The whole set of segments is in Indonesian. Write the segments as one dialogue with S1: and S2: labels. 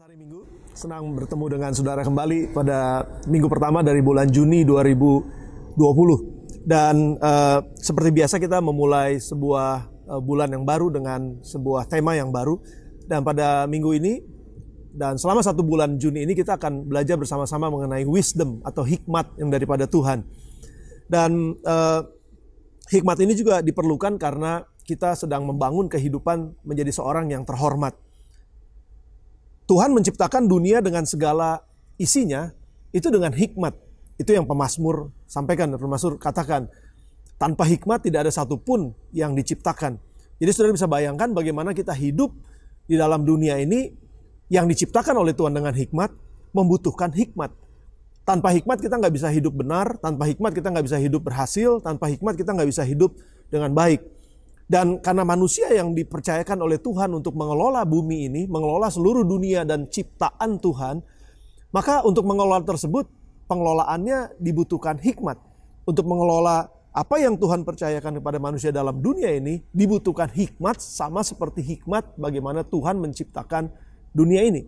S1: hari Minggu, senang bertemu dengan saudara kembali pada minggu pertama dari bulan Juni 2020. Dan seperti biasa kita memulai sebuah bulan yang baru dengan sebuah tema yang baru. Dan pada minggu ini dan selama satu bulan Juni ini kita akan belajar bersama-sama mengenai wisdom atau hikmat yang daripada Tuhan. Dan hikmat ini juga diperlukan karena kita sedang membangun kehidupan menjadi seorang yang terhormat. Tuhan menciptakan dunia dengan segala isinya, itu dengan hikmat. Itu yang pemazmur sampaikan, pemazmur katakan, tanpa hikmat tidak ada satupun yang diciptakan. Jadi saudara bisa bayangkan bagaimana kita hidup di dalam dunia ini yang diciptakan oleh Tuhan dengan hikmat, membutuhkan hikmat. Tanpa hikmat kita nggak bisa hidup benar, tanpa hikmat kita nggak bisa hidup berhasil, tanpa hikmat kita nggak bisa hidup dengan baik. Dan karena manusia yang dipercayakan oleh Tuhan untuk mengelola bumi ini, mengelola seluruh dunia dan ciptaan Tuhan, maka untuk mengelola tersebut, pengelolaannya dibutuhkan hikmat. Untuk mengelola apa yang Tuhan percayakan kepada manusia dalam dunia ini, dibutuhkan hikmat sama seperti hikmat bagaimana Tuhan menciptakan dunia ini.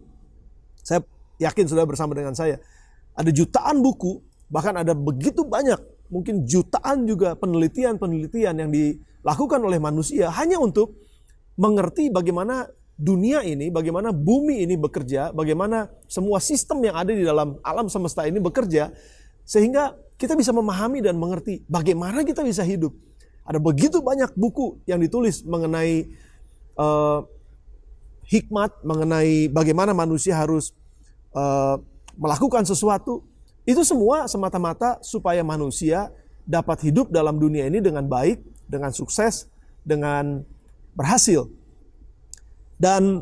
S1: Saya yakin sudah bersama dengan saya, ada jutaan buku, bahkan ada begitu banyak, mungkin jutaan juga penelitian-penelitian yang dilakukan oleh manusia hanya untuk mengerti bagaimana dunia ini, bagaimana bumi ini bekerja, bagaimana semua sistem yang ada di dalam alam semesta ini bekerja, sehingga kita bisa memahami dan mengerti bagaimana kita bisa hidup. Ada begitu banyak buku yang ditulis mengenai hikmat, mengenai bagaimana manusia harus melakukan sesuatu. Itu semua semata-mata supaya manusia dapat hidup dalam dunia ini dengan baik, dengan sukses, dengan berhasil. Dan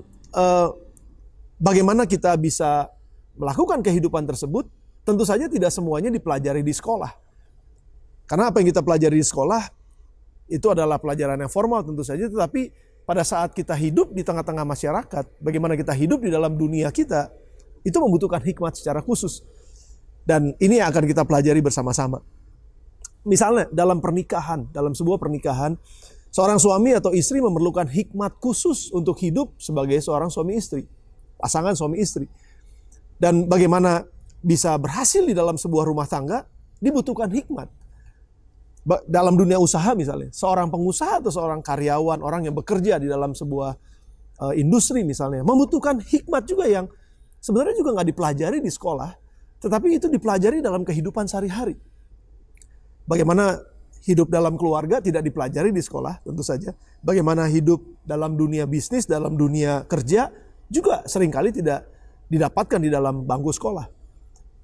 S1: bagaimana kita bisa melakukan kehidupan tersebut, tentu saja tidak semuanya dipelajari di sekolah. Karena apa yang kita pelajari di sekolah, itu adalah pelajaran yang formal tentu saja, tetapi pada saat kita hidup di tengah-tengah masyarakat, bagaimana kita hidup di dalam dunia kita, itu membutuhkan hikmat secara khusus. Dan ini yang akan kita pelajari bersama-sama. Misalnya dalam pernikahan, dalam sebuah pernikahan, seorang suami atau istri memerlukan hikmat khusus untuk hidup sebagai seorang suami istri, pasangan suami istri. Dan bagaimana bisa berhasil di dalam sebuah rumah tangga, dibutuhkan hikmat. Dalam dunia usaha misalnya, seorang pengusaha atau seorang karyawan, orang yang bekerja di dalam sebuah industri misalnya, membutuhkan hikmat juga yang sebenarnya juga nggak dipelajari di sekolah, tetapi itu dipelajari dalam kehidupan sehari-hari. Bagaimana hidup dalam keluarga tidak dipelajari di sekolah, tentu saja. Bagaimana hidup dalam dunia bisnis, dalam dunia kerja, juga seringkali tidak didapatkan di dalam bangku sekolah.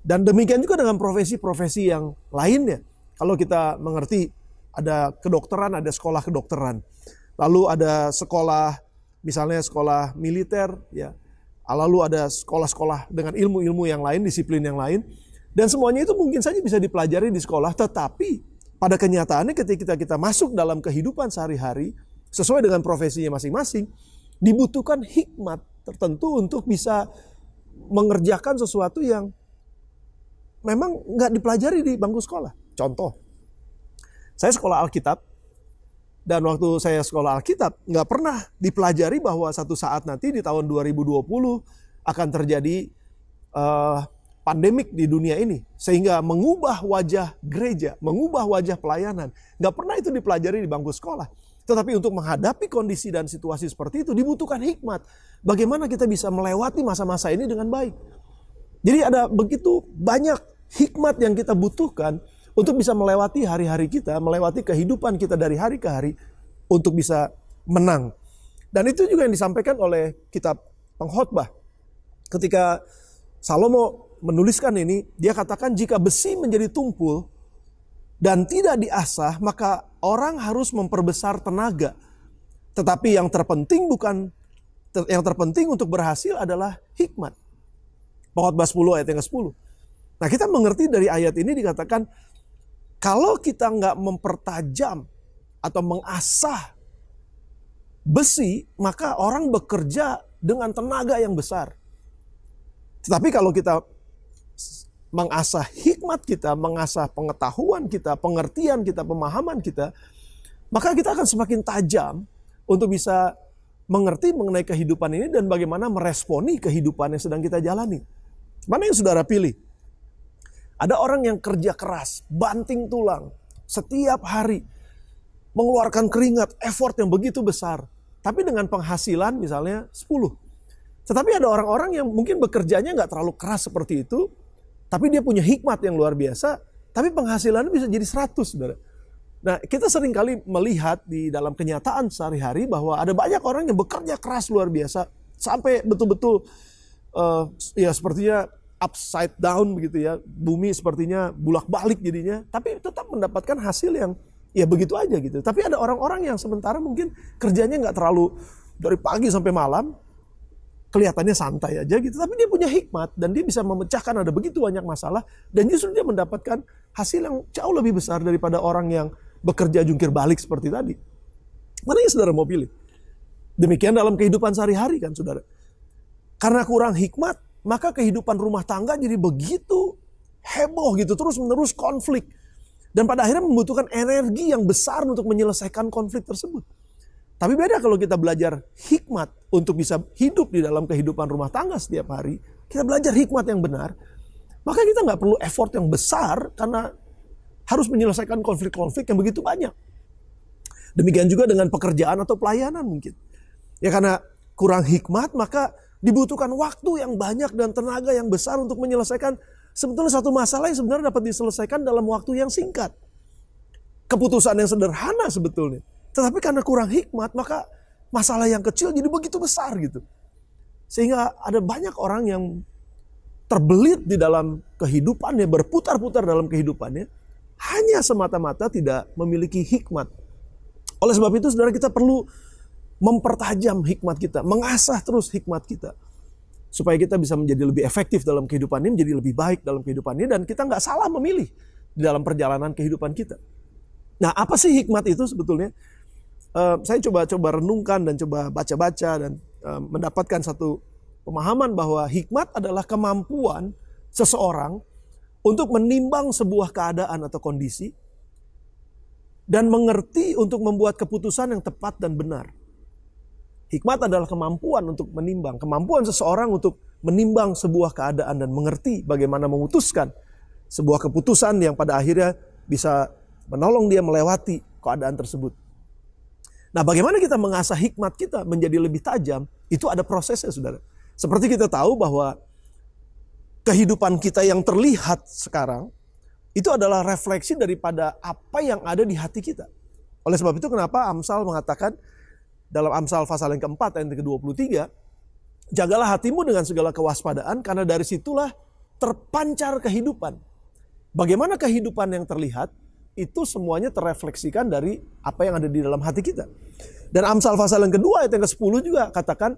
S1: Dan demikian juga dengan profesi-profesi yang lainnya. Kalau kita mengerti ada kedokteran, ada sekolah kedokteran. Lalu ada sekolah, misalnya sekolah militer, ya. Lalu ada sekolah-sekolah dengan ilmu-ilmu yang lain, disiplin yang lain. Dan semuanya itu mungkin saja bisa dipelajari di sekolah. Tetapi pada kenyataannya ketika kita masuk dalam kehidupan sehari-hari, sesuai dengan profesinya masing-masing, dibutuhkan hikmat tertentu untuk bisa mengerjakan sesuatu yang memang nggak dipelajari di bangku sekolah. Contoh, saya sekolah Alkitab. Dan waktu saya sekolah Alkitab, nggak pernah dipelajari bahwa satu saat nanti di tahun 2020 akan terjadi pandemik di dunia ini. Sehingga mengubah wajah gereja, mengubah wajah pelayanan. Nggak pernah itu dipelajari di bangku sekolah. Tetapi untuk menghadapi kondisi dan situasi seperti itu dibutuhkan hikmat. Bagaimana kita bisa melewati masa-masa ini dengan baik. Jadi ada begitu banyak hikmat yang kita butuhkan untuk bisa melewati hari-hari kita, melewati kehidupan kita dari hari ke hari, untuk bisa menang. Dan itu juga yang disampaikan oleh kitab Pengkhotbah. Ketika Salomo menuliskan ini, dia katakan jika besi menjadi tumpul dan tidak diasah, maka orang harus memperbesar tenaga. Tetapi yang terpenting untuk berhasil adalah hikmat. Pengkhotbah 10 ayat yang ke-10. Nah, kita mengerti dari ayat ini dikatakan, kalau kita nggak mempertajam atau mengasah besi, maka orang bekerja dengan tenaga yang besar. Tetapi kalau kita mengasah hikmat kita, mengasah pengetahuan kita, pengertian kita, pemahaman kita, maka kita akan semakin tajam untuk bisa mengerti mengenai kehidupan ini dan bagaimana meresponi kehidupan yang sedang kita jalani. Mana yang saudara pilih? Ada orang yang kerja keras, banting tulang, setiap hari, mengeluarkan keringat, effort yang begitu besar. Tapi dengan penghasilan misalnya 10. Tetapi ada orang-orang yang mungkin bekerjanya nggak terlalu keras seperti itu, tapi dia punya hikmat yang luar biasa, tapi penghasilannya bisa jadi 100, saudara. Nah, kita sering kali melihat di dalam kenyataan sehari-hari bahwa ada banyak orang yang bekerja keras luar biasa, sampai betul-betul ya sepertinya upside down begitu ya, bumi sepertinya bulak-balik jadinya, tapi tetap mendapatkan hasil yang ya begitu aja gitu. Tapi ada orang-orang yang sementara mungkin kerjanya nggak terlalu dari pagi sampai malam, kelihatannya santai aja gitu, tapi dia punya hikmat dan dia bisa memecahkan ada begitu banyak masalah dan justru dia mendapatkan hasil yang jauh lebih besar daripada orang yang bekerja jungkir balik seperti tadi. Mana yang saudara mau pilih? Demikian dalam kehidupan sehari-hari kan saudara. Karena kurang hikmat, maka kehidupan rumah tangga jadi begitu heboh gitu, terus-menerus konflik. Dan pada akhirnya membutuhkan energi yang besar untuk menyelesaikan konflik tersebut. Tapi beda kalau kita belajar hikmat untuk bisa hidup di dalam kehidupan rumah tangga setiap hari. Kita belajar hikmat yang benar. Maka kita nggak perlu effort yang besar karena harus menyelesaikan konflik-konflik yang begitu banyak. Demikian juga dengan pekerjaan atau pelayanan mungkin. Ya karena kurang hikmat maka dibutuhkan waktu yang banyak dan tenaga yang besar untuk menyelesaikan sebetulnya satu masalah yang sebenarnya dapat diselesaikan dalam waktu yang singkat. Keputusan yang sederhana sebetulnya. Tetapi karena kurang hikmat maka masalah yang kecil jadi begitu besar gitu. Sehingga ada banyak orang yang terbelit di dalam kehidupannya, berputar-putar dalam kehidupannya, hanya semata-mata tidak memiliki hikmat. Oleh sebab itu saudara, kita perlu mempertajam hikmat kita, mengasah terus hikmat kita. Supaya kita bisa menjadi lebih efektif dalam kehidupan ini, menjadi lebih baik dalam kehidupan ini, dan kita nggak salah memilih di dalam perjalanan kehidupan kita. Nah, apa sih hikmat itu sebetulnya? Saya coba renungkan dan coba baca-baca dan mendapatkan satu pemahaman bahwa hikmat adalah kemampuan seseorang untuk menimbang sebuah keadaan atau kondisi dan mengerti untuk membuat keputusan yang tepat dan benar. Hikmat adalah kemampuan untuk menimbang, kemampuan seseorang untuk menimbang sebuah keadaan dan mengerti bagaimana memutuskan sebuah keputusan yang pada akhirnya bisa menolong dia melewati keadaan tersebut. Nah, bagaimana kita mengasah hikmat kita menjadi lebih tajam, itu ada prosesnya, saudara. Seperti kita tahu bahwa kehidupan kita yang terlihat sekarang itu adalah refleksi daripada apa yang ada di hati kita. Oleh sebab itu kenapa Amsal mengatakan dalam Amsal pasal yang keempat ayat ke-23, jagalah hatimu dengan segala kewaspadaan karena dari situlah terpancar kehidupan. Bagaimana kehidupan yang terlihat itu semuanya terrefleksikan dari apa yang ada di dalam hati kita. Dan Amsal pasal yang kedua ayat yang ke-10 juga katakan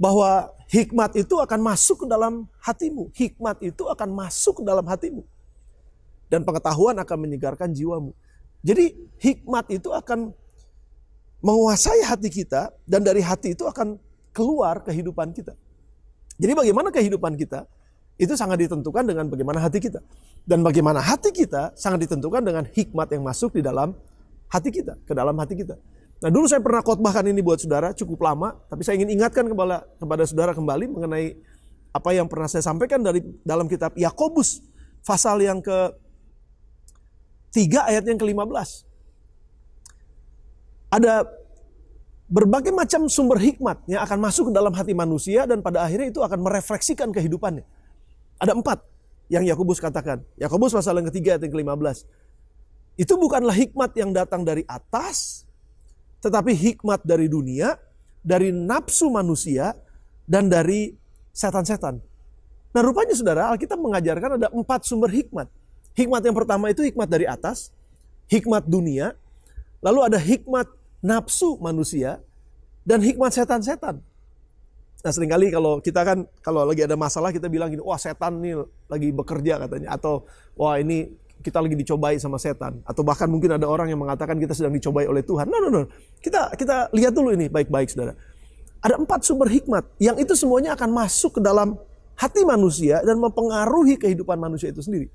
S1: bahwa hikmat itu akan masuk ke dalam hatimu. Hikmat itu akan masuk ke dalam hatimu. Dan pengetahuan akan menyegarkan jiwamu. Jadi hikmat itu akan menguasai hati kita. Dan dari hati itu akan keluar kehidupan kita. Jadi bagaimana kehidupan kita, itu sangat ditentukan dengan bagaimana hati kita. Dan bagaimana hati kita sangat ditentukan dengan hikmat yang masuk di dalam hati kita. Ke dalam hati kita. Nah, dulu saya pernah khotbahkan ini buat saudara cukup lama, tapi saya ingin ingatkan kepada saudara kembali mengenai apa yang pernah saya sampaikan dari dalam kitab Yakobus pasal yang ke-3 ayat yang ke-15. Ada berbagai macam sumber hikmat yang akan masuk ke dalam hati manusia dan pada akhirnya itu akan merefleksikan kehidupannya. Ada 4 yang Yakobus katakan. Yakobus pasal yang ke-3 ayat yang ke-15. Itu bukanlah hikmat yang datang dari atas, tetapi hikmat dari dunia, dari nafsu manusia, dan dari setan-setan. Nah, rupanya saudara, Alkitab mengajarkan ada 4 sumber hikmat. Hikmat yang pertama itu hikmat dari atas, hikmat dunia, lalu ada hikmat nafsu manusia, dan hikmat setan-setan. Nah, seringkali kalau kita kan, kalau lagi ada masalah kita bilang gini, wah setan nih lagi bekerja katanya. Atau wah ini kita lagi dicobai sama setan. Atau bahkan mungkin ada orang yang mengatakan kita sedang dicobai oleh Tuhan. No. Kita lihat dulu ini baik-baik saudara. Ada 4 sumber hikmat yang itu semuanya akan masuk ke dalam hati manusia dan mempengaruhi kehidupan manusia itu sendiri.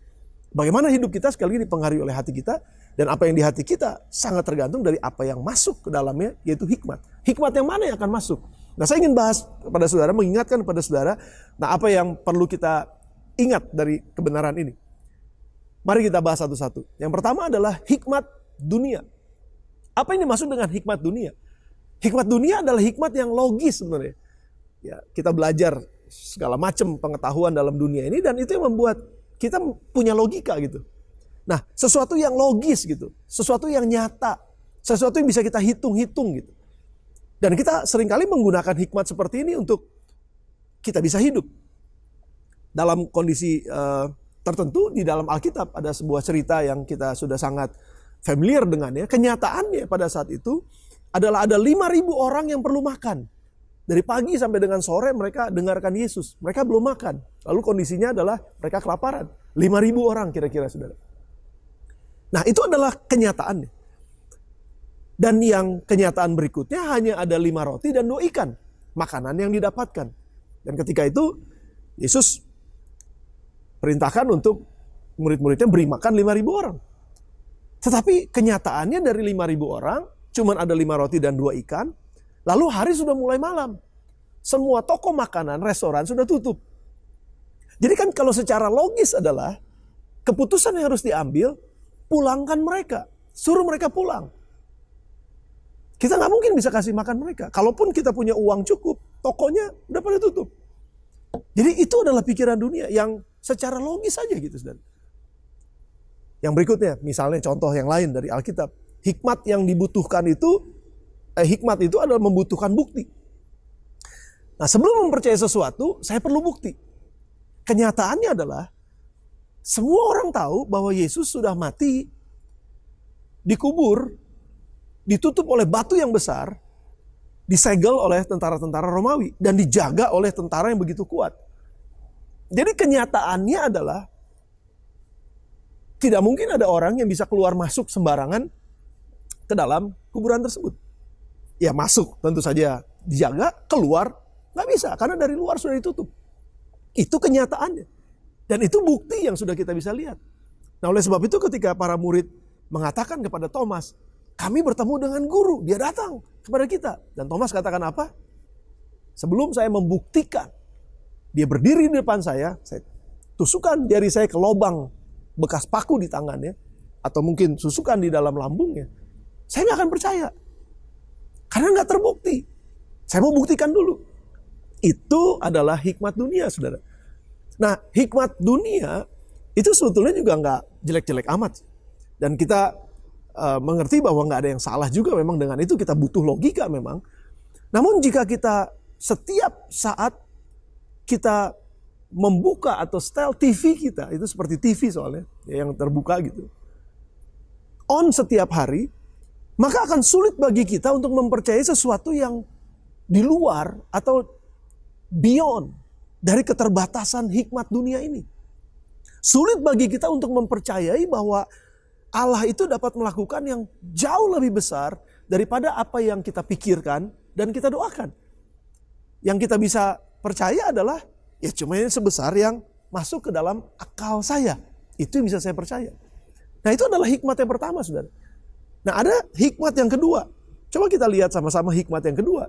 S1: Bagaimana hidup kita sekali lagi dipengaruhi oleh hati kita, dan apa yang di hati kita sangat tergantung dari apa yang masuk ke dalamnya, yaitu hikmat. Hikmat yang mana yang akan masuk? Nah, saya ingin bahas kepada saudara, mengingatkan kepada saudara, nah apa yang perlu kita ingat dari kebenaran ini. Mari kita bahas satu-satu. Yang pertama adalah hikmat dunia. Apa yang dimaksud dengan hikmat dunia? Hikmat dunia adalah hikmat yang logis sebenarnya. Ya, kita belajar segala macam pengetahuan dalam dunia ini, dan itu yang membuat kita punya logika gitu. Nah, sesuatu yang logis gitu, sesuatu yang nyata, sesuatu yang bisa kita hitung-hitung gitu. Dan kita seringkali menggunakan hikmat seperti ini untuk kita bisa hidup. Dalam kondisi tertentu di dalam Alkitab ada sebuah cerita yang kita sudah sangat familiar dengannya. Kenyataannya pada saat itu adalah ada 5.000 orang yang perlu makan. Dari pagi sampai dengan sore mereka dengarkan Yesus. Mereka belum makan. Lalu kondisinya adalah mereka kelaparan. 5.000 orang kira-kira, saudara. Nah, itu adalah kenyataannya. Dan yang kenyataan berikutnya hanya ada 5 roti dan 2 ikan. Makanan yang didapatkan. Dan ketika itu Yesus perintahkan untuk murid-muridnya beri makan 5.000 orang. Tetapi kenyataannya dari 5.000 orang cuman ada 5 roti dan 2 ikan. Lalu hari sudah mulai malam. Semua toko makanan, restoran sudah tutup. Jadi kan kalau secara logis adalah keputusan yang harus diambil, pulangkan mereka. Suruh mereka pulang. Kita nggak mungkin bisa kasih makan mereka. Kalaupun kita punya uang cukup, tokonya udah pada tutup. Jadi itu adalah pikiran dunia yang secara logis saja gitu, saudara. Yang berikutnya, misalnya contoh yang lain dari Alkitab. Hikmat yang dibutuhkan itu, hikmat itu adalah membutuhkan bukti. Nah, sebelum mempercayai sesuatu, saya perlu bukti. Kenyataannya adalah semua orang tahu bahwa Yesus sudah mati, dikubur, ditutup oleh batu yang besar, disegel oleh tentara-tentara Romawi, dan dijaga oleh tentara yang begitu kuat. Jadi kenyataannya adalah tidak mungkin ada orang yang bisa keluar masuk sembarangan ke dalam kuburan tersebut. Ya masuk tentu saja dijaga, keluar nggak bisa karena dari luar sudah ditutup. Itu kenyataannya. Dan itu bukti yang sudah kita bisa lihat. Nah, oleh sebab itu ketika para murid mengatakan kepada Thomas, kami bertemu dengan guru, dia datang kepada kita. Dan Thomas katakan apa? Sebelum saya membuktikan, dia berdiri di depan saya tusukkan jari saya ke lubang bekas paku di tangannya, atau mungkin susukan di dalam lambungnya, saya nggak akan percaya. Karena nggak terbukti. Saya mau buktikan dulu. Itu adalah hikmat dunia, saudara. Nah, hikmat dunia itu sebetulnya juga nggak jelek-jelek amat. Dan kita mengerti bahwa nggak ada yang salah juga memang dengan itu. Kita butuh logika memang. Namun jika kita setiap saat kita membuka atau setel TV kita, itu seperti TV soalnya, ya, yang terbuka gitu, on setiap hari, maka akan sulit bagi kita untuk mempercayai sesuatu yang di luar atau beyond dari keterbatasan hikmat dunia ini. Sulit bagi kita untuk mempercayai bahwa Allah itu dapat melakukan yang jauh lebih besar daripada apa yang kita pikirkan dan kita doakan. Yang kita bisa percaya adalah ya cuma yang sebesar yang masuk ke dalam akal saya. Itu yang bisa saya percaya. Nah, itu adalah hikmat yang pertama, saudara. Nah, ada hikmat yang kedua. Coba kita lihat sama-sama hikmat yang kedua.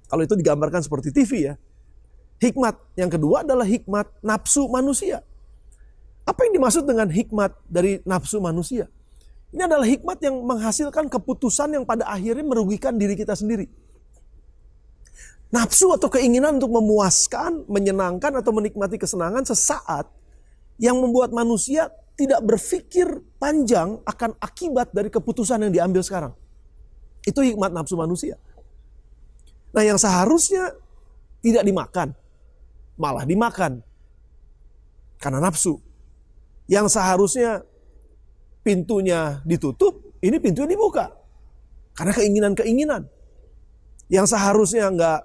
S1: Kalau itu digambarkan seperti TV ya. Hikmat yang kedua adalah hikmat nafsu manusia. Apa yang dimaksud dengan hikmat dari nafsu manusia? Ini adalah hikmat yang menghasilkan keputusan yang pada akhirnya merugikan diri kita sendiri. Nafsu atau keinginan untuk memuaskan, menyenangkan atau menikmati kesenangan sesaat yang membuat manusia tidak berpikir panjang akan akibat dari keputusan yang diambil sekarang. Itu hikmat nafsu manusia. Nah, yang seharusnya tidak dimakan, malah dimakan karena nafsu. Yang seharusnya pintunya ditutup, ini pintunya dibuka karena keinginan-keinginan. Yang seharusnya nggak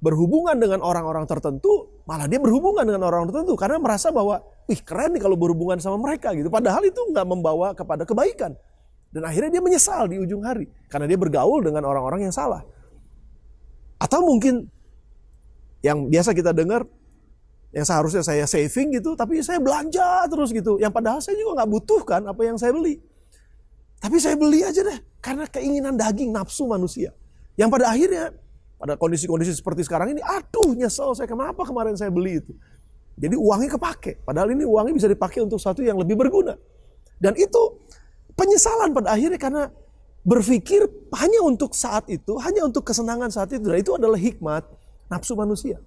S1: berhubungan dengan orang-orang tertentu, malah dia berhubungan dengan orang tertentu karena merasa bahwa, wih keren nih kalau berhubungan sama mereka gitu. Padahal itu nggak membawa kepada kebaikan. Dan akhirnya dia menyesal di ujung hari karena dia bergaul dengan orang-orang yang salah. Atau mungkin yang biasa kita dengar, Yang seharusnya saya saving gitu, tapi saya belanja terus gitu. Yang padahal saya juga nggak butuhkan apa yang saya beli. Tapi saya beli aja deh, karena keinginan daging, nafsu manusia. Yang pada akhirnya, pada kondisi-kondisi seperti sekarang ini, aduh nyesel saya, kenapa kemarin saya beli itu. Jadi uangnya kepake, padahal ini uangnya bisa dipakai untuk sesuatu yang lebih berguna. Dan itu penyesalan pada akhirnya karena berpikir hanya untuk saat itu, hanya untuk kesenangan saat itu. Dan itu adalah hikmat nafsu manusia.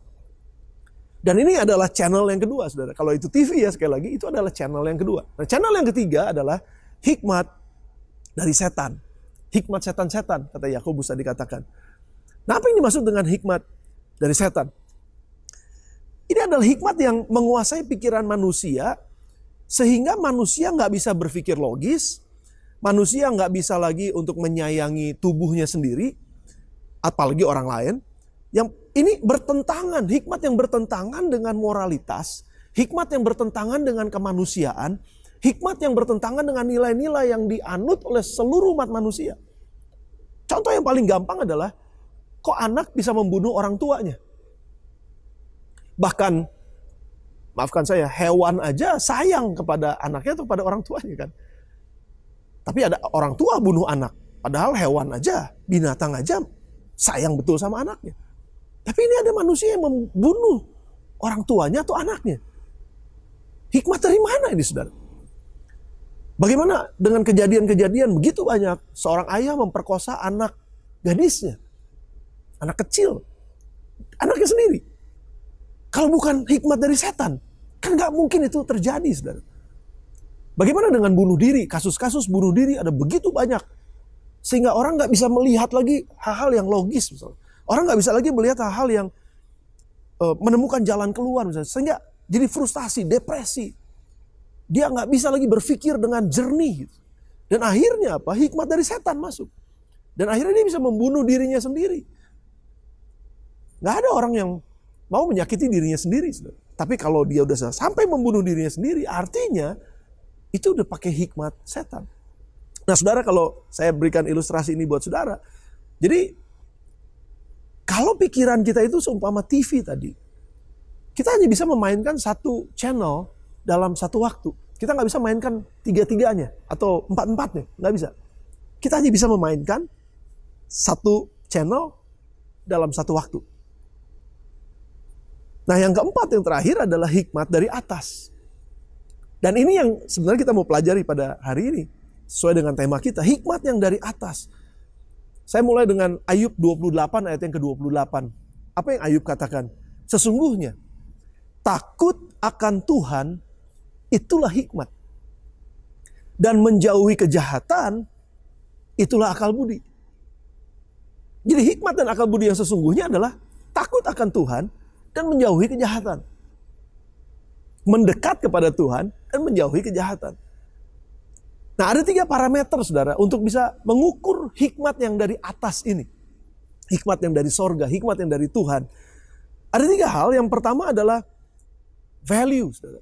S1: Dan ini adalah channel yang kedua, saudara. Kalau itu TV ya, sekali lagi, itu adalah channel yang kedua. Nah, channel yang ketiga adalah hikmat dari setan. Hikmat setan-setan, kata Yakobus tadi katakan. Nah, apa yang dimaksud dengan hikmat dari setan? Ini adalah hikmat yang menguasai pikiran manusia, sehingga manusia nggak bisa berpikir logis, manusia nggak bisa lagi untuk menyayangi tubuhnya sendiri, apalagi orang lain. Yang ini bertentangan, hikmat yang bertentangan dengan moralitas, hikmat yang bertentangan dengan kemanusiaan, hikmat yang bertentangan dengan nilai-nilai yang dianut oleh seluruh umat manusia. Contoh yang paling gampang adalah, kok anak bisa membunuh orang tuanya? Bahkan, maafkan saya, hewan aja sayang kepada anaknya atau kepada orang tuanya kan. Tapi ada orang tua bunuh anak, padahal hewan aja, binatang aja sayang betul sama anaknya. Tapi ini ada manusia yang membunuh orang tuanya atau anaknya. Hikmat dari mana ini, saudara? Bagaimana dengan kejadian-kejadian begitu banyak seorang ayah memperkosa anak gadisnya, anak kecil, anaknya sendiri. Kalau bukan hikmat dari setan, kan gak mungkin itu terjadi, saudara. Bagaimana dengan bunuh diri? Kasus-kasus bunuh diri ada begitu banyak, sehingga orang gak bisa melihat lagi hal-hal yang logis, misalnya. Orang gak bisa lagi melihat hal-hal yang menemukan jalan keluar, misalnya. Sehingga jadi frustasi, depresi. Dia gak bisa lagi berpikir dengan jernih. Dan akhirnya apa? Hikmat dari setan masuk. Dan akhirnya dia bisa membunuh dirinya sendiri. Gak ada orang yang mau menyakiti dirinya sendiri. Tapi kalau dia udah sampai membunuh dirinya sendiri, artinya itu udah pakai hikmat setan. Nah, saudara, kalau saya berikan ilustrasi ini buat saudara. Jadi, kalau pikiran kita itu seumpama TV tadi, kita hanya bisa memainkan satu channel dalam satu waktu. Kita nggak bisa mainkan tiga-tiganya atau empat-empatnya, nggak bisa. Kita hanya bisa memainkan satu channel dalam satu waktu. Nah, yang keempat, yang terakhir adalah hikmat dari atas. Dan ini yang sebenarnya kita mau pelajari pada hari ini, sesuai dengan tema kita, hikmat yang dari atas. Saya mulai dengan Ayub 28 ayat yang ke-28. Apa yang Ayub katakan? Sesungguhnya takut akan Tuhan itulah hikmat. Dan menjauhi kejahatan itulah akal budi. Jadi hikmat dan akal budi yang sesungguhnya adalah takut akan Tuhan dan menjauhi kejahatan. Mendekat kepada Tuhan dan menjauhi kejahatan. Nah, ada 3 parameter, saudara, untuk bisa mengukur hikmat yang dari atas ini. Hikmat yang dari sorga, hikmat yang dari Tuhan. Ada 3 hal. Yang pertama adalah value, saudara.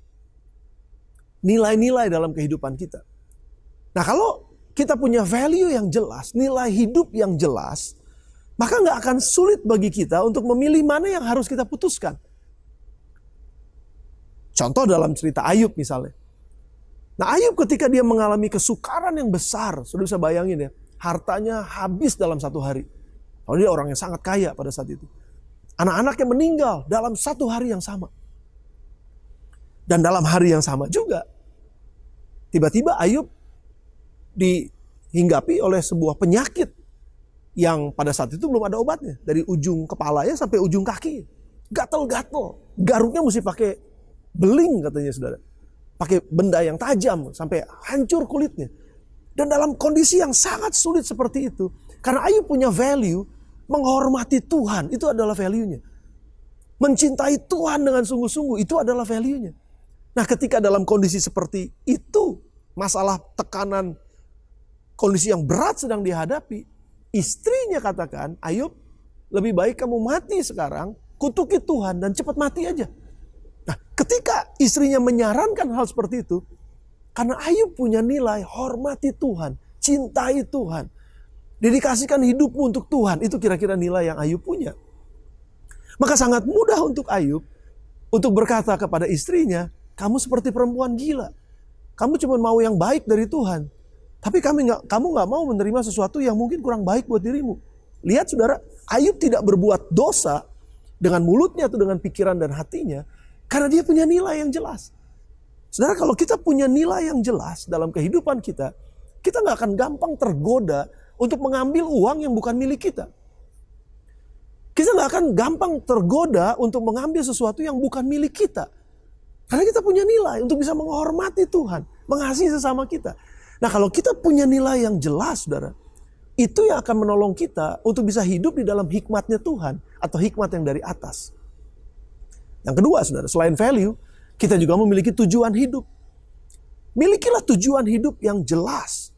S1: Nilai-nilai dalam kehidupan kita. Nah, kalau kita punya value yang jelas, nilai hidup yang jelas, maka nggak akan sulit bagi kita untuk memilih mana yang harus kita putuskan. Contoh dalam cerita Ayub misalnya. Nah, Ayub ketika dia mengalami kesukaran yang besar, sudah bisa bayangin ya, hartanya habis dalam 1 hari. Kalau dia orang yang sangat kaya pada saat itu. Anak-anaknya meninggal dalam 1 hari yang sama. Dan dalam hari yang sama juga, tiba-tiba Ayub dihinggapi oleh sebuah penyakit yang pada saat itu belum ada obatnya. Dari ujung kepalanya sampai ujung kaki. Gatel-gatel. Garuknya mesti pakai beling katanya, saudara. Pakai benda yang tajam sampai hancur kulitnya. Dan dalam kondisi yang sangat sulit seperti itu, karena Ayub punya value, menghormati Tuhan, itu adalah value-nya. Mencintai Tuhan dengan sungguh-sungguh, itu adalah value-nya. Nah, ketika dalam kondisi seperti itu, masalah tekanan, kondisi yang berat sedang dihadapi, istrinya katakan, Ayub, lebih baik kamu mati sekarang, kutuki Tuhan dan cepat mati aja. Nah, ketika istrinya menyarankan hal seperti itu, karena Ayub punya nilai hormati Tuhan, cintai Tuhan, dedikasikan hidupmu untuk Tuhan, itu kira-kira nilai yang Ayub punya. Maka sangat mudah untuk Ayub untuk berkata kepada istrinya, kamu seperti perempuan gila. Kamu cuma mau yang baik dari Tuhan. Tapi kamu nggak mau menerima sesuatu yang mungkin kurang baik buat dirimu. Lihat saudara, Ayub tidak berbuat dosa dengan mulutnya atau dengan pikiran dan hatinya. Karena dia punya nilai yang jelas. Saudara, kalau kita punya nilai yang jelas dalam kehidupan kita nggak akan gampang tergoda untuk mengambil uang yang bukan milik kita. Kita nggak akan gampang tergoda untuk mengambil sesuatu yang bukan milik kita. Karena kita punya nilai untuk bisa menghormati Tuhan, mengasihi sesama kita. Nah, kalau kita punya nilai yang jelas, saudara, itu yang akan menolong kita untuk bisa hidup di dalam hikmatnya Tuhan atau hikmat yang dari atas. Yang kedua, saudara, selain value, kita juga memiliki tujuan hidup. Milikilah tujuan hidup yang jelas.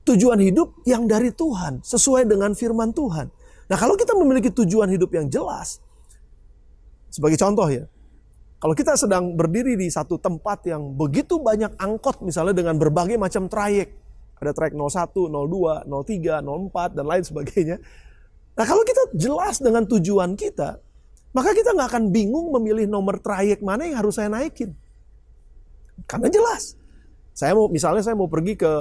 S1: Tujuan hidup yang dari Tuhan, sesuai dengan firman Tuhan. Nah, kalau kita memiliki tujuan hidup yang jelas, sebagai contoh ya, kalau kita sedang berdiri di satu tempat yang begitu banyak angkot misalnya dengan berbagai macam trayek, ada trayek 01, 02, 03, 04 dan lain sebagainya. Nah, kalau kita jelas dengan tujuan kita, maka kita nggak akan bingung memilih nomor trayek mana yang harus saya naikin. Karena jelas. Saya mau pergi ke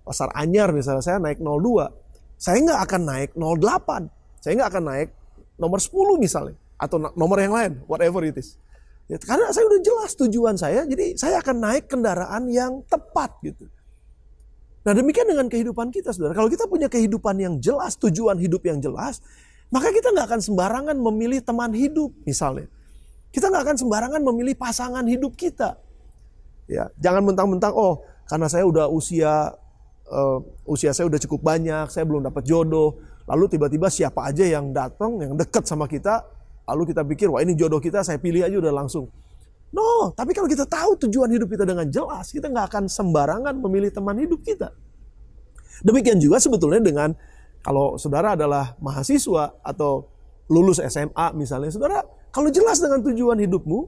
S1: Pasar Anyar misalnya, saya naik 02. Saya nggak akan naik 08. Saya nggak akan naik nomor 10 misalnya. Atau nomor yang lain, whatever it is. Ya, karena saya udah jelas tujuan saya, jadi saya akan naik kendaraan yang tepat gitu. Nah, demikian dengan kehidupan kita, saudara. Kalau kita punya kehidupan yang jelas, tujuan hidup yang jelas, maka kita nggak akan sembarangan memilih teman hidup misalnya. Kita nggak akan sembarangan memilih pasangan hidup kita. Ya, jangan mentang-mentang, oh karena saya udah usia saya udah cukup banyak, saya belum dapat jodoh. Lalu tiba-tiba siapa aja yang datang, yang dekat sama kita, lalu kita pikir, wah ini jodoh kita, saya pilih aja udah langsung. No, tapi kalau kita tahu tujuan hidup kita dengan jelas, kita nggak akan sembarangan memilih teman hidup kita. Demikian juga sebetulnya dengan, kalau saudara adalah mahasiswa atau lulus SMA misalnya, saudara kalau jelas dengan tujuan hidupmu,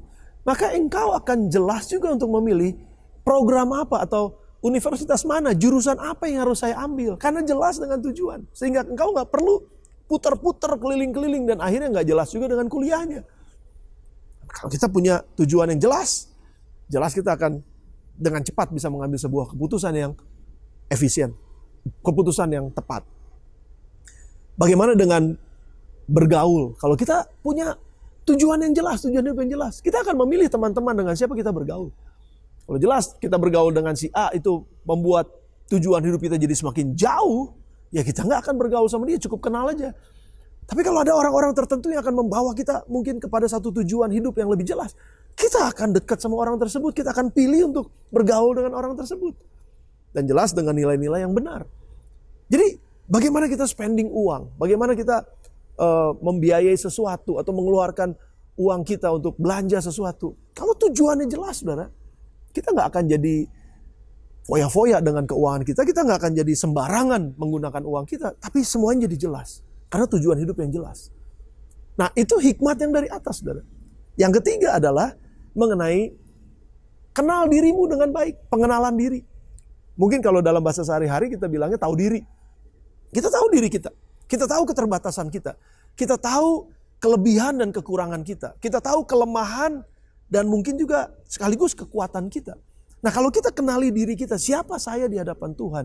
S1: maka engkau akan jelas juga untuk memilih program apa atau universitas mana, jurusan apa yang harus saya ambil. Karena jelas dengan tujuan. Sehingga engkau nggak perlu putar-putar keliling-keliling dan akhirnya nggak jelas juga dengan kuliahnya. Kalau kita punya tujuan yang jelas kita akan dengan cepat bisa mengambil sebuah keputusan yang efisien. Keputusan yang tepat. Bagaimana dengan bergaul? Kalau kita punya tujuan yang jelas, tujuan hidup yang jelas, kita akan memilih teman-teman dengan siapa kita bergaul. Kalau jelas kita bergaul dengan si A itu membuat tujuan hidup kita jadi semakin jauh, ya kita nggak akan bergaul sama dia, cukup kenal aja. Tapi kalau ada orang-orang tertentu yang akan membawa kita mungkin kepada satu tujuan hidup yang lebih jelas, kita akan dekat sama orang tersebut, kita akan pilih untuk bergaul dengan orang tersebut. Dan jelas dengan nilai-nilai yang benar. Jadi bagaimana kita spending uang, bagaimana kita membiayai sesuatu atau mengeluarkan uang kita untuk belanja sesuatu. Kalau tujuannya jelas, saudara, kita nggak akan jadi foya-foya dengan keuangan kita. Kita nggak akan jadi sembarangan menggunakan uang kita. Tapi semuanya jadi jelas. Karena tujuan hidup yang jelas. Nah, itu hikmat yang dari atas, saudara. Yang ketiga adalah mengenai kenal dirimu dengan baik. Pengenalan diri. Mungkin kalau dalam bahasa sehari-hari kita bilangnya tahu diri. Kita tahu diri kita. Kita tahu keterbatasan kita. Kita tahu kelebihan dan kekurangan kita. Kita tahu kelemahan dan mungkin juga sekaligus kekuatan kita. Nah, kalau kita kenali diri kita, siapa saya di hadapan Tuhan?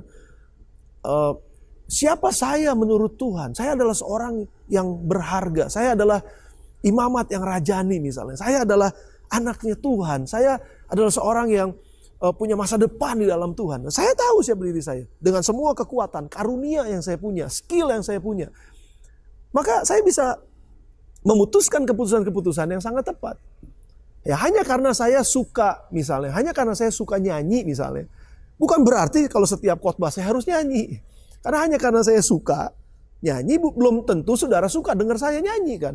S1: Siapa saya menurut Tuhan? Saya adalah seorang yang berharga. Saya adalah imamat yang rajani misalnya. Saya adalah anaknya Tuhan. Saya adalah seorang yang punya masa depan di dalam Tuhan. Saya tahu siapa diri saya. Dengan semua kekuatan, karunia yang saya punya, skill yang saya punya. Maka saya bisa memutuskan keputusan-keputusan yang sangat tepat. Ya, hanya karena saya suka misalnya, hanya karena saya suka nyanyi misalnya, bukan berarti kalau setiap khotbah saya harus nyanyi. Karena hanya karena saya suka nyanyi, belum tentu saudara suka dengar saya nyanyi kan.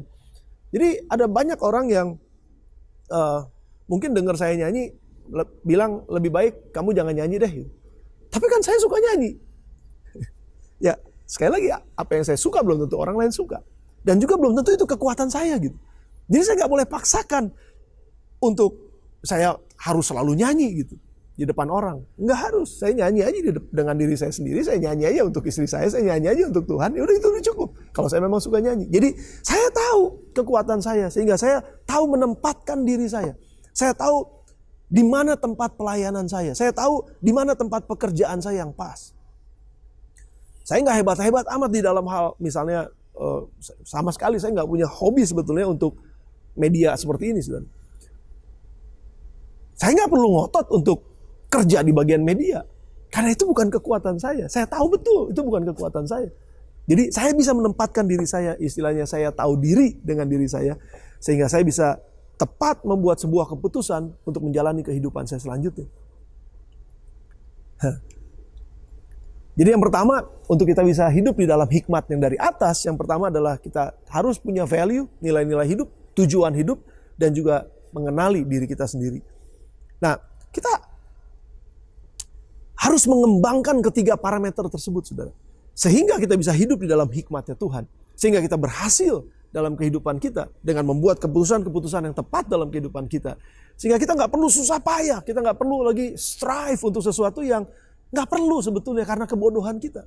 S1: Jadi ada banyak orang yang mungkin dengar saya nyanyi, bilang lebih baik kamu jangan nyanyi deh. Tapi kan saya suka nyanyi. Ya, sekali lagi apa yang saya suka belum tentu orang lain suka. Dan juga belum tentu itu kekuatan saya gitu. Jadi saya nggak boleh paksakan untuk saya harus selalu nyanyi gitu di depan orang. Nggak harus. Saya nyanyi aja dengan diri saya sendiri. Saya nyanyi aja untuk istri saya nyanyi aja untuk Tuhan. Ya udah, itu udah cukup. Kalau saya memang suka nyanyi. Jadi saya tahu kekuatan saya, sehingga saya tahu menempatkan diri saya. Saya tahu di mana tempat pelayanan saya. Saya tahu di mana tempat pekerjaan saya yang pas. Saya nggak hebat-hebat amat di dalam hal, misalnya sama sekali saya nggak punya hobi sebetulnya untuk media seperti ini, saudara. Saya nggak perlu ngotot untuk kerja di bagian media. Karena itu bukan kekuatan saya. Saya tahu betul itu bukan kekuatan saya. Jadi saya bisa menempatkan diri saya, istilahnya saya tahu diri dengan diri saya, sehingga saya bisa tepat membuat sebuah keputusan untuk menjalani kehidupan saya selanjutnya. Jadi yang pertama, untuk kita bisa hidup di dalam hikmat yang dari atas, yang pertama adalah kita harus punya value, nilai-nilai hidup, tujuan hidup, dan juga mengenali diri kita sendiri. Nah, kita harus mengembangkan ketiga parameter tersebut, saudara. Sehingga kita bisa hidup di dalam hikmatnya Tuhan. Sehingga kita berhasil dalam kehidupan kita dengan membuat keputusan-keputusan yang tepat dalam kehidupan kita. Sehingga kita nggak perlu susah payah, kita nggak perlu lagi strive untuk sesuatu yang nggak perlu sebetulnya karena kebodohan kita.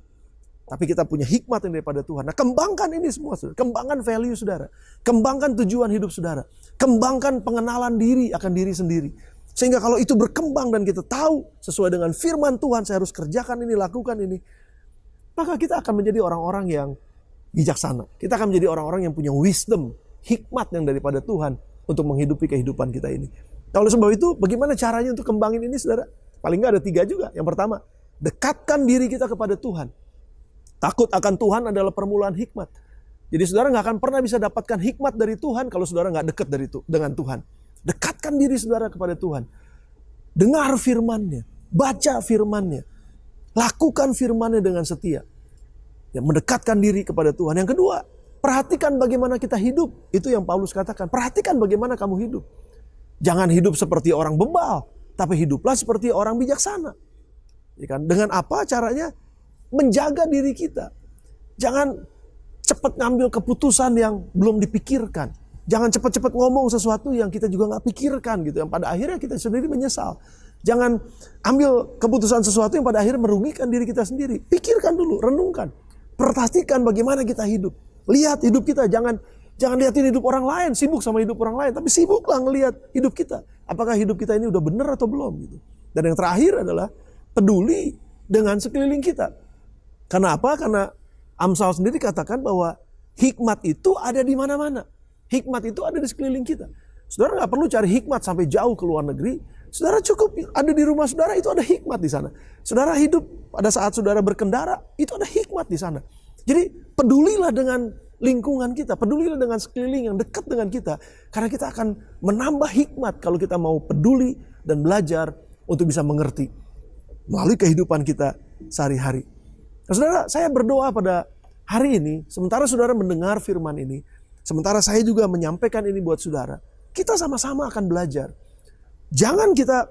S1: Tapi kita punya hikmat yang daripada Tuhan. Nah, kembangkan ini semua, saudara. Kembangkan value saudara. Kembangkan tujuan hidup saudara. Kembangkan pengenalan diri akan diri sendiri. Sehingga kalau itu berkembang dan kita tahu sesuai dengan firman Tuhan, saya harus kerjakan ini, lakukan ini, maka kita akan menjadi orang-orang yang bijaksana. Kita akan menjadi orang-orang yang punya wisdom, hikmat yang daripada Tuhan untuk menghidupi kehidupan kita ini. Nah, oleh sebab itu, bagaimana caranya untuk kembangin ini, saudara? Paling nggak ada 3 juga. Yang pertama, dekatkan diri kita kepada Tuhan. Takut akan Tuhan adalah permulaan hikmat. Jadi saudara nggak akan pernah bisa dapatkan hikmat dari Tuhan kalau saudara nggak dekat dengan Tuhan. Dekatkan diri saudara kepada Tuhan. Dengar firman-Nya, baca firman-Nya, lakukan firman-Nya dengan setia. Ya, mendekatkan diri kepada Tuhan. Yang kedua, perhatikan bagaimana kita hidup. Itu yang Paulus katakan, perhatikan bagaimana kamu hidup. Jangan hidup seperti orang bebal, tapi hiduplah seperti orang bijaksana. Ya kan? Dengan apa caranya? Menjaga diri kita. Jangan cepat ngambil keputusan yang belum dipikirkan. Jangan cepat-cepat ngomong sesuatu yang kita juga nggak pikirkan gitu. Yang pada akhirnya kita sendiri menyesal. Jangan ambil keputusan sesuatu yang pada akhirnya merugikan diri kita sendiri. Pikirkan dulu, renungkan. Perhatikan bagaimana kita hidup. Lihat hidup kita, jangan lihatin hidup orang lain, sibuk sama hidup orang lain. Tapi sibuklah ngelihat hidup kita. Apakah hidup kita ini udah benar atau belum gitu. Dan yang terakhir adalah peduli dengan sekeliling kita. Kenapa? Karena Amsal sendiri katakan bahwa hikmat itu ada di mana-mana. Hikmat itu ada di sekeliling kita. Saudara nggak perlu cari hikmat sampai jauh ke luar negeri. Saudara cukup ada di rumah saudara, itu ada hikmat di sana. Saudara hidup pada saat saudara berkendara, itu ada hikmat di sana. Jadi pedulilah dengan lingkungan kita, pedulilah dengan sekeliling yang dekat dengan kita. Karena kita akan menambah hikmat kalau kita mau peduli dan belajar untuk bisa mengerti melalui kehidupan kita sehari-hari. Nah, saudara, saya berdoa pada hari ini, sementara saudara mendengar firman ini, sementara saya juga menyampaikan ini buat saudara, kita sama-sama akan belajar. Jangan kita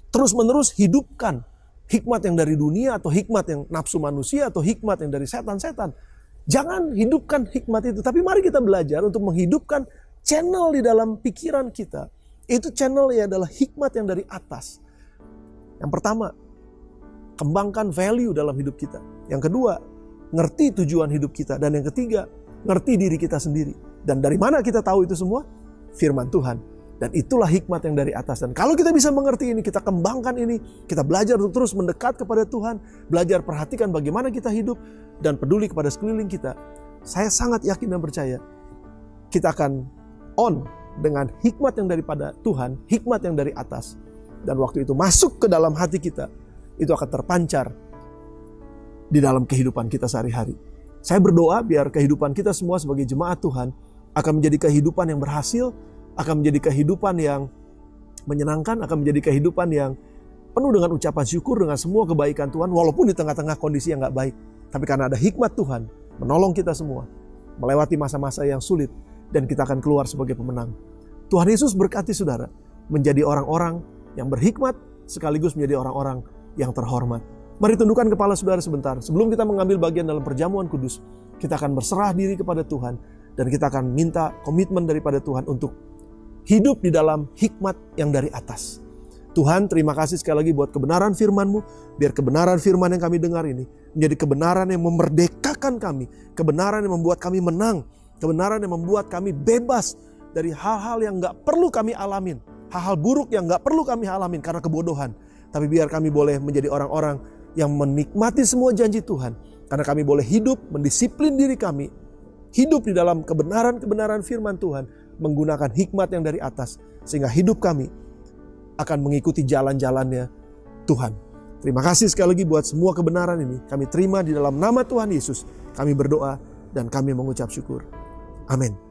S1: terus-menerus hidupkan hikmat yang dari dunia atau hikmat yang nafsu manusia atau hikmat yang dari setan-setan. Jangan hidupkan hikmat itu, tapi mari kita belajar untuk menghidupkan channel di dalam pikiran kita. Itu channel ya adalah hikmat yang dari atas. Yang pertama, kembangkan value dalam hidup kita. Yang kedua, ngerti tujuan hidup kita. Dan yang ketiga, ngerti diri kita sendiri. Dan dari mana kita tahu itu semua? Firman Tuhan. Dan itulah hikmat yang dari atas. Dan kalau kita bisa mengerti ini, kita kembangkan ini, kita belajar untuk terus mendekat kepada Tuhan, belajar perhatikan bagaimana kita hidup, dan peduli kepada sekeliling kita. Saya sangat yakin dan percaya, kita akan on dengan hikmat yang daripada Tuhan, hikmat yang dari atas. Dan waktu itu masuk ke dalam hati kita, itu akan terpancar di dalam kehidupan kita sehari-hari. Saya berdoa biar kehidupan kita semua sebagai jemaat Tuhan akan menjadi kehidupan yang berhasil, akan menjadi kehidupan yang menyenangkan, akan menjadi kehidupan yang penuh dengan ucapan syukur dengan semua kebaikan Tuhan, walaupun di tengah-tengah kondisi yang gak baik. Tapi karena ada hikmat Tuhan menolong kita semua melewati masa-masa yang sulit, dan kita akan keluar sebagai pemenang. Tuhan Yesus berkati saudara menjadi orang-orang yang berhikmat sekaligus menjadi orang-orang yang terhormat. Mari tundukkan kepala saudara sebentar. Sebelum kita mengambil bagian dalam perjamuan kudus, kita akan berserah diri kepada Tuhan, dan kita akan minta komitmen daripada Tuhan untuk hidup di dalam hikmat yang dari atas. Tuhan, terima kasih sekali lagi buat kebenaran firman-Mu. Biar kebenaran firman yang kami dengar ini menjadi kebenaran yang memerdekakan kami. Kebenaran yang membuat kami menang. Kebenaran yang membuat kami bebas dari hal-hal yang gak perlu kami alamin. Hal-hal buruk yang gak perlu kami alamin karena kebodohan. Tapi biar kami boleh menjadi orang-orang yang menikmati semua janji Tuhan. Karena kami boleh hidup, mendisiplin diri kami. Hidup di dalam kebenaran-kebenaran firman Tuhan. Menggunakan hikmat yang dari atas. Sehingga hidup kami akan mengikuti jalan-jalannya Tuhan. Terima kasih sekali lagi buat semua kebenaran ini. Kami terima di dalam nama Tuhan Yesus. Kami berdoa dan kami mengucap syukur. Amin.